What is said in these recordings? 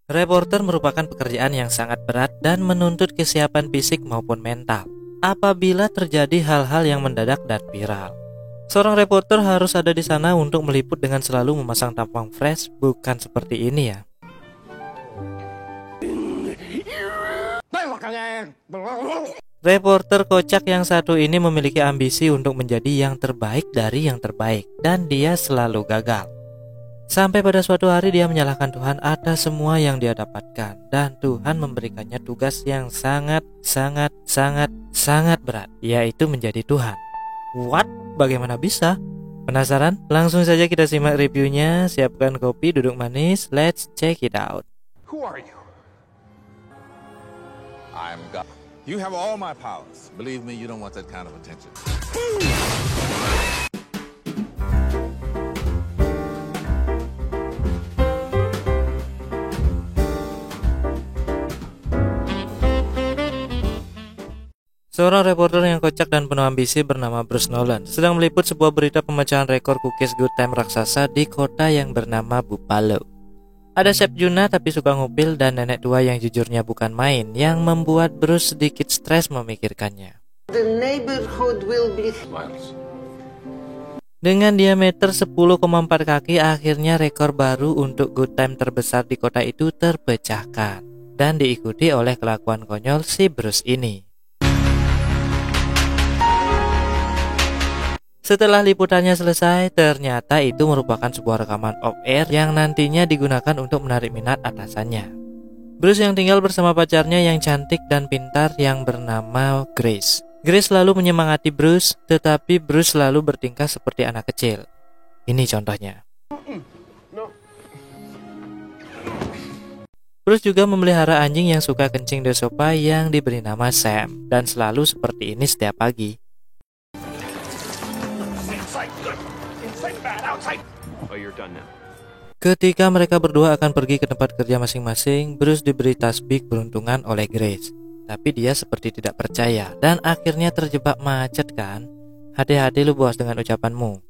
Reporter merupakan pekerjaan yang sangat berat dan menuntut kesiapan fisik maupun mental apabila terjadi hal-hal yang mendadak dan viral. Seorang reporter harus ada di sana untuk meliput dengan selalu memasang tampang fresh, bukan seperti ini ya. Reporter kocak yang satu ini memiliki ambisi untuk menjadi yang terbaik dari yang terbaik, dan dia selalu gagal. Sampai pada suatu hari dia menyalahkan Tuhan atas semua yang dia dapatkan, dan Tuhan memberikannya tugas yang sangat berat, yaitu menjadi Tuhan. What? Bagaimana bisa? Penasaran? Langsung saja kita simak reviewnya. Siapkan kopi, duduk manis, let's check it out. Who are you? I'm God. You have all my powers. Believe me, you don't want that kind of attention. Seorang reporter yang kocak dan penuh ambisi bernama Bruce Nolan sedang meliput sebuah berita pemecahan rekor cookies good time raksasa di kota yang bernama Buffalo. Ada Chef Juna tapi suka ngupil dan nenek tua yang jujurnya bukan main yang membuat Bruce sedikit stres memikirkannya. The neighborhood will be Dengan diameter 10,4 kaki, akhirnya rekor baru untuk good time terbesar di kota itu terpecahkan dan diikuti oleh kelakuan konyol si Bruce ini. Setelah liputannya selesai, ternyata itu merupakan sebuah rekaman off-air yang nantinya digunakan untuk menarik minat atasannya. Bruce yang tinggal bersama pacarnya yang cantik dan pintar yang bernama Grace. Grace selalu menyemangati Bruce, tetapi Bruce selalu bertingkah seperti anak kecil. Ini contohnya. Bruce juga memelihara anjing yang suka kencing di sofa yang diberi nama Sam, dan selalu seperti ini setiap pagi. Ketika mereka berdua akan pergi ke tempat kerja masing-masing, Bruce diberi tasbih beruntungan oleh Grace. Tapi dia seperti tidak percaya dan akhirnya terjebak macet kan? Hati-hati lu bos dengan ucapanmu.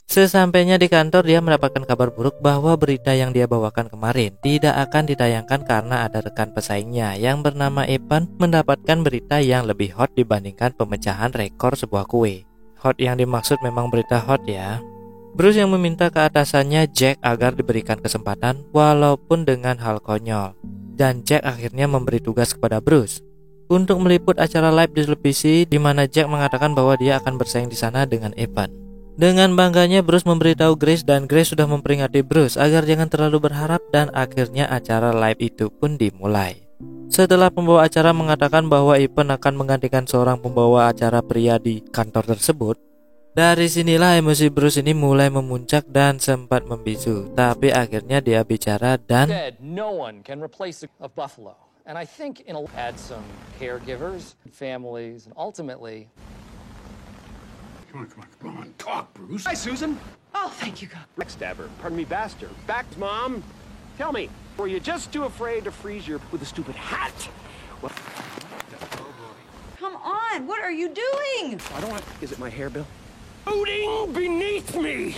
Sesampainya di kantor, dia mendapatkan kabar buruk bahwa berita yang dia bawakan kemarin tidak akan ditayangkan karena ada rekan pesaingnya yang bernama Evan mendapatkan berita yang lebih hot dibandingkan pemecahan rekor sebuah kue. Hot yang dimaksud memang berita hot ya. Bruce yang meminta ke atasannya Jack agar diberikan kesempatan walaupun dengan hal konyol. Dan Jack akhirnya memberi tugas kepada Bruce untuk meliput acara live di televisi di mana Jack mengatakan bahwa dia akan bersaing di sana dengan Evan. Dengan bangganya Bruce memberitahu Grace dan Grace sudah memperingati Bruce agar jangan terlalu berharap, dan akhirnya acara live itu pun dimulai. Setelah pembawa acara mengatakan bahwa Evan akan menggantikan seorang pembawa acara pria di kantor tersebut, dari sinilah emosi Bruce ini mulai memuncak dan sempat membisu. Tapi akhirnya dia bicara dan no one can replace a buffalo. And I think add some caregivers, families, and ultimately. Come on, talk, Bruce. Hi, Susan. Oh, thank you, God. Backstabber. Pardon me, bastard. Back, Mom. Tell me, were you just too afraid to freeze your with a stupid hat? What? Come on, what are you doing? I don't want. Is it my hair, Bill? Floating beneath me.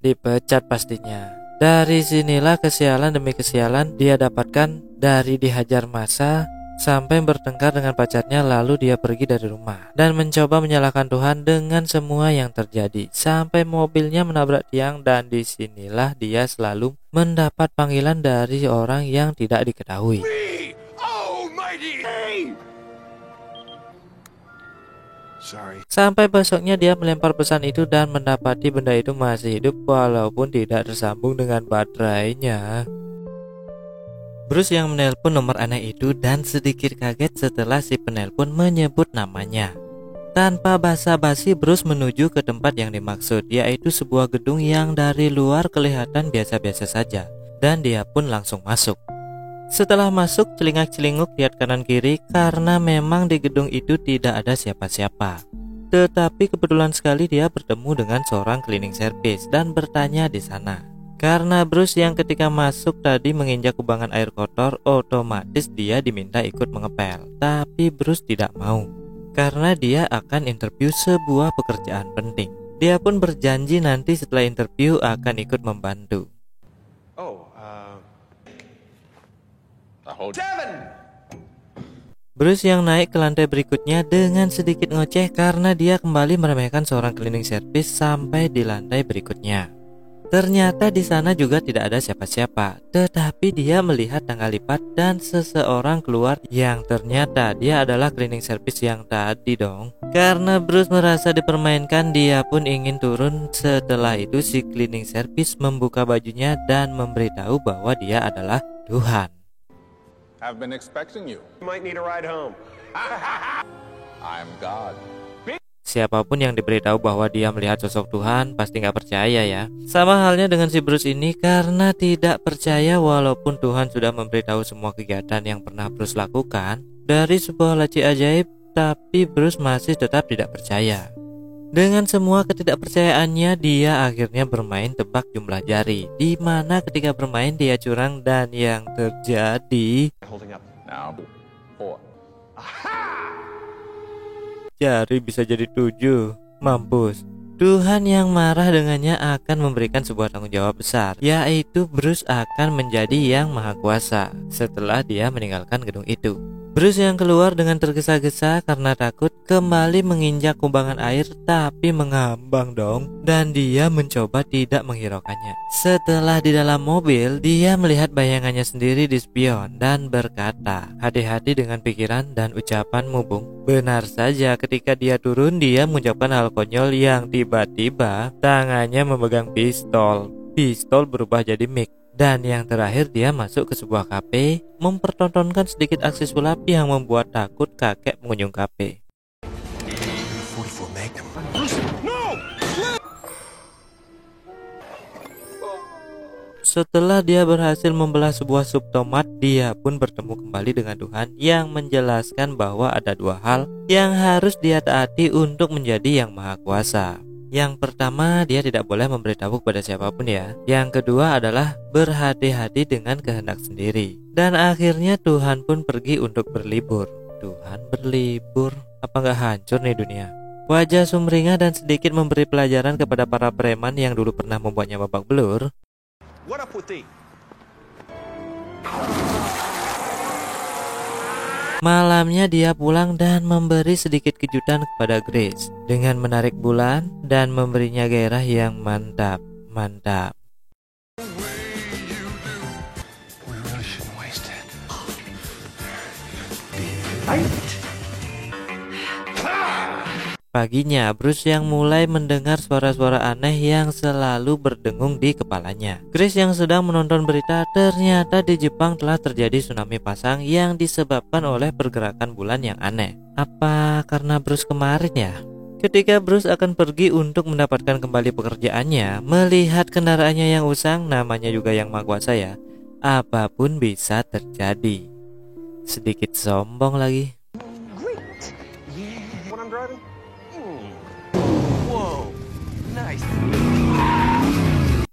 dipecat pastinya. Dari sinilah kesialan demi kesialan dia dapatkan, dari dihajar massa sampai bertengkar dengan pacarnya, lalu dia pergi dari rumah dan mencoba menyalahkan Tuhan dengan semua yang terjadi sampai mobilnya menabrak tiang. Dan disinilah dia selalu mendapat panggilan dari orang yang tidak diketahui. Sampai besoknya dia melempar pesan itu dan mendapati benda itu masih hidup walaupun tidak tersambung dengan baterainya. Bruce yang menelpon nomor aneh itu dan sedikit kaget setelah si penelpon menyebut namanya. Tanpa basa-basi Bruce menuju ke tempat yang dimaksud, yaitu sebuah gedung yang dari luar kelihatan biasa-biasa saja, dan dia pun langsung masuk. Setelah masuk, celingak-celinguk lihat kanan kiri karena memang di gedung itu tidak ada siapa-siapa. Tetapi kebetulan sekali dia bertemu dengan seorang cleaning service dan bertanya di sana. Karena Bruce yang ketika masuk tadi menginjak kubangan air kotor, otomatis dia diminta ikut mengepel. Tapi Bruce tidak mau karena dia akan interview sebuah pekerjaan penting. Dia pun berjanji nanti setelah interview akan ikut membantu. I hold 7! Bruce yang naik ke lantai berikutnya dengan sedikit ngoceh karena dia kembali meremehkan seorang cleaning service sampai di lantai berikutnya. Ternyata di sana juga tidak ada siapa-siapa, tetapi dia melihat tangga lipat dan seseorang keluar yang ternyata dia adalah cleaning service yang tadi dong. Karena Bruce merasa dipermainkan, dia pun ingin turun. Setelah itu si cleaning service membuka bajunya dan memberitahu bahwa dia adalah Tuhan. I've been expecting you. You might need a ride home. I'm God. Siapapun yang diberitahu bahwa dia melihat sosok Tuhan pasti nggak percaya ya. Sama halnya dengan si Bruce ini, karena tidak percaya walaupun Tuhan sudah memberitahu semua kegiatan yang pernah Bruce lakukan dari sebuah laci ajaib, tapi Bruce masih tetap tidak percaya. Dengan semua ketidakpercayaannya, dia akhirnya bermain tebak jumlah jari, di mana ketika bermain dia curang dan yang terjadi Holding up. Now, 4. jari bisa jadi 7. Mampus. Tuhan yang marah dengannya akan memberikan sebuah tanggung jawab besar, yaitu Bruce akan menjadi yang maha kuasa setelah dia meninggalkan gedung itu. Bruce yang keluar dengan tergesa-gesa karena takut kembali menginjak kubangan air, tapi mengambang dong, dan dia mencoba tidak menghiraukannya. Setelah di dalam mobil, dia melihat bayangannya sendiri di spion dan berkata, "Hati-hati dengan pikiran dan ucapanmu, Bung." Benar saja, ketika dia turun, dia mengucapkan hal konyol yang tiba-tiba tangannya memegang pistol. Pistol berubah jadi mic. Dan yang terakhir, dia masuk ke sebuah kafe, mempertontonkan sedikit aksi sulap yang membuat takut kakek pengunjung kafe. Setelah dia berhasil membelah sebuah sup tomat, dia pun bertemu kembali dengan Tuhan yang menjelaskan bahwa ada 2 hal yang harus dia taati untuk menjadi yang maha kuasa. Yang pertama, dia tidak boleh memberitahu kepada siapapun ya. Yang kedua adalah berhati-hati dengan kehendak sendiri. Dan akhirnya Tuhan pun pergi untuk berlibur. Tuhan berlibur, apa nggak hancur nih dunia? Wajah sumringah dan sedikit memberi pelajaran kepada para preman yang dulu pernah membuatnya babak belur. What up with thee? Malamnya dia pulang dan memberi sedikit kejutan kepada Grace dengan menarik bulan dan memberinya gairah yang mantap. Paginya, Bruce yang mulai mendengar suara-suara aneh yang selalu berdengung di kepalanya. Grace yang sedang menonton berita, ternyata di Jepang telah terjadi tsunami pasang yang disebabkan oleh pergerakan bulan yang aneh. Apa karena Bruce kemarin ya? Ketika Bruce akan pergi untuk mendapatkan kembali pekerjaannya, melihat kendaraannya yang usang, namanya juga yang maha kuasa ya, apapun bisa terjadi. Sedikit sombong lagi. When I'm driving? Whoa. Nice.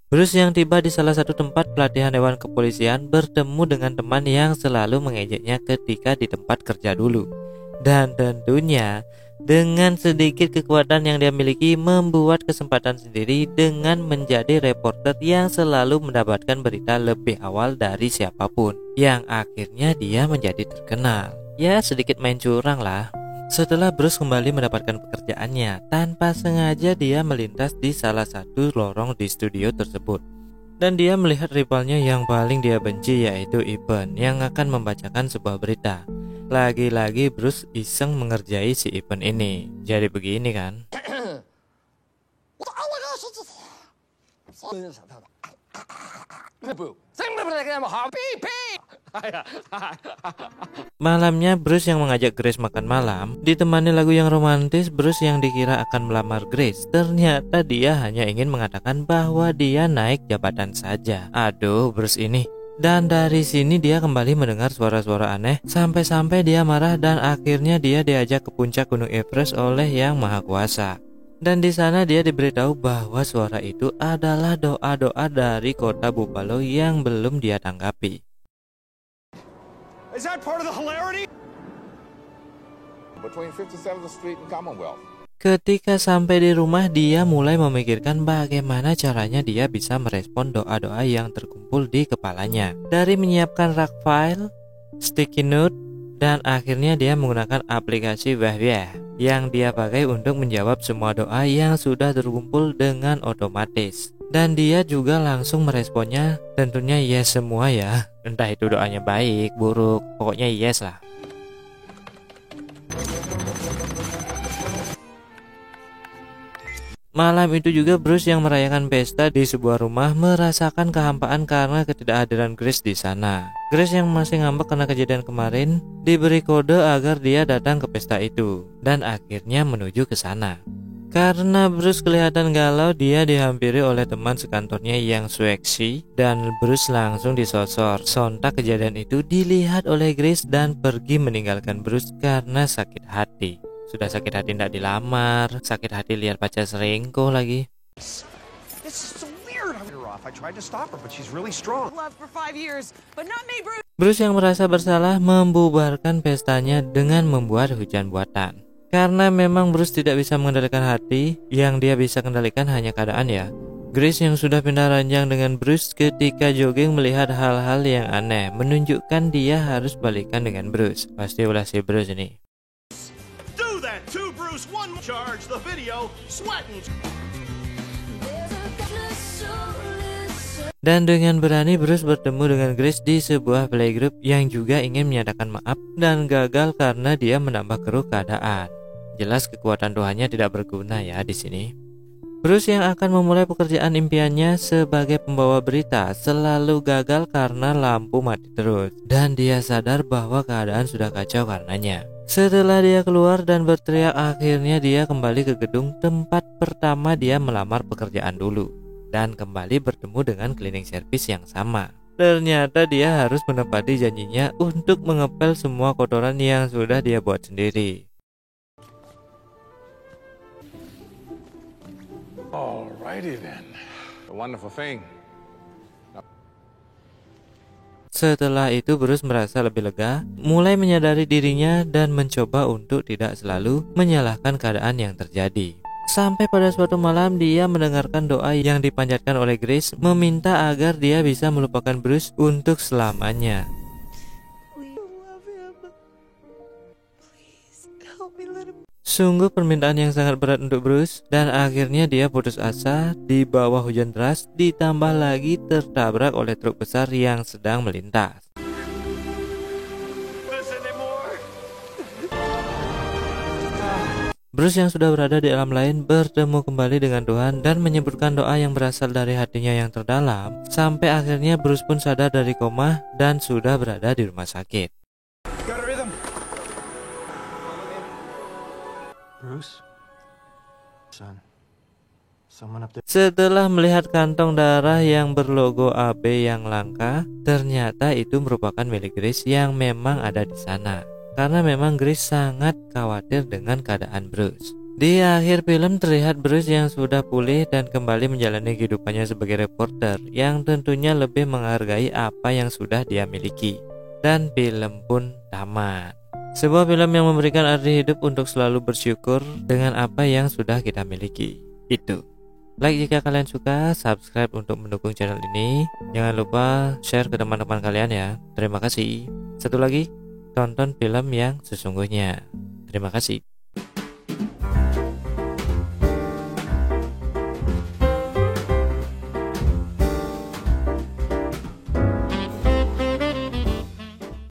Bruce yang tiba di salah satu tempat pelatihan hewan kepolisian bertemu dengan teman yang selalu mengejeknya ketika di tempat kerja dulu. Dan tentunya dengan sedikit kekuatan yang dia miliki membuat kesempatan sendiri dengan menjadi reporter yang selalu mendapatkan berita lebih awal dari siapapun, yang akhirnya dia menjadi terkenal. Ya, sedikit main curang lah. Setelah Bruce kembali mendapatkan pekerjaannya, tanpa sengaja dia melintas di salah satu lorong di studio tersebut. Dan dia melihat rivalnya yang paling dia benci, yaitu Ivan yang akan membacakan sebuah berita. Lagi-lagi Bruce iseng mengerjai si Ivan ini. Jadi begini kan. Malamnya Bruce yang mengajak Grace makan malam, ditemani lagu yang romantis. Bruce yang dikira akan melamar Grace, ternyata dia hanya ingin mengatakan bahwa dia naik jabatan saja. Aduh, Bruce ini. Dan dari sini dia kembali mendengar suara-suara aneh, sampai-sampai dia marah dan akhirnya dia diajak ke puncak Gunung Everest oleh Yang Maha Kuasa. Dan di sana dia diberitahu bahwa suara itu adalah doa-doa dari kota Buffalo yang belum dia tanggapi. Is that part of the hilarity? Between 57th Street and Commonwealth. Ketika sampai di rumah, dia mulai memikirkan bagaimana caranya dia bisa merespon doa-doa yang terkumpul di kepalanya. Dari menyiapkan rak file, sticky note, dan akhirnya dia menggunakan aplikasi Wahwah yang dia pakai untuk menjawab semua doa yang sudah terkumpul dengan otomatis. Dan dia juga langsung meresponnya, tentunya yes semua ya. Entah itu doanya baik, buruk, pokoknya yes lah. Malam itu juga Bruce yang merayakan pesta di sebuah rumah merasakan kehampaan karena ketidakhadiran Grace di sana. Grace yang masih ngambek karena kejadian kemarin diberi kode agar dia datang ke pesta itu dan akhirnya menuju ke sana. Karena Bruce kelihatan galau, dia dihampiri oleh teman sekantornya yang seksi dan Bruce langsung disosor. Sontak kejadian itu dilihat oleh Grace dan pergi meninggalkan Bruce karena sakit hati. Sudah sakit hati tidak dilamar, sakit hati lihat pacar selingkuh lagi. This is so weird. I tried to stop her, but she's really strong. Love for 5 years, but not me, Bruce. Bruce yang merasa bersalah membubarkan pestanya dengan membuat hujan buatan. Karena memang Bruce tidak bisa mengendalikan hati, yang dia bisa kendalikan hanya keadaan ya. Grace yang sudah pindah ranjang dengan Bruce ketika jogging melihat hal-hal yang aneh, menunjukkan dia harus balikan dengan Bruce. Pasti ulah si Bruce ini. Do that to Bruce. One charge the video. Sweating. Dan dengan berani Bruce bertemu dengan Grace di sebuah playgroup yang juga ingin menyatakan maaf dan gagal karena dia menambah keruh keadaan. Jelas kekuatan Tuhannya tidak berguna ya di sini. Bruce yang akan memulai pekerjaan impiannya sebagai pembawa berita selalu gagal karena lampu mati terus dan dia sadar bahwa keadaan sudah kacau karenanya. Setelah dia keluar dan berteriak, akhirnya dia kembali ke gedung tempat pertama dia melamar pekerjaan dulu dan kembali bertemu dengan cleaning service yang sama. Ternyata dia harus menepati janjinya untuk mengepel semua kotoran yang sudah dia buat sendiri. Alrighty then. A wonderful thing. Setelah itu Bruce merasa lebih lega, mulai menyadari dirinya dan mencoba untuk tidak selalu menyalahkan keadaan yang terjadi. Sampai pada suatu malam dia mendengarkan doa yang dipanjatkan oleh Grace meminta agar dia bisa melupakan Bruce untuk selamanya. Sungguh permintaan yang sangat berat untuk Bruce dan akhirnya dia putus asa di bawah hujan deras ditambah lagi tertabrak oleh truk besar yang sedang melintas. Bruce yang sudah berada di alam lain bertemu kembali dengan Tuhan dan menyebutkan doa yang berasal dari hatinya yang terdalam sampai akhirnya Bruce pun sadar dari koma dan sudah berada di rumah sakit. Bruce? Son. Someone up there. Setelah melihat kantong darah yang berlogo AB yang langka, ternyata itu merupakan milik Grace yang memang ada di sana. Karena memang Grace sangat khawatir dengan keadaan Bruce. Di akhir film terlihat Bruce yang sudah pulih dan kembali menjalani kehidupannya sebagai reporter yang tentunya lebih menghargai apa yang sudah dia miliki. Dan film pun tamat. Sebuah film yang memberikan arti hidup untuk selalu bersyukur dengan apa yang sudah kita miliki. Itu. Like jika kalian suka, subscribe untuk mendukung channel ini. Jangan lupa share ke teman-teman kalian ya. Terima kasih. Satu lagi, tonton film yang sesungguhnya. Terima kasih.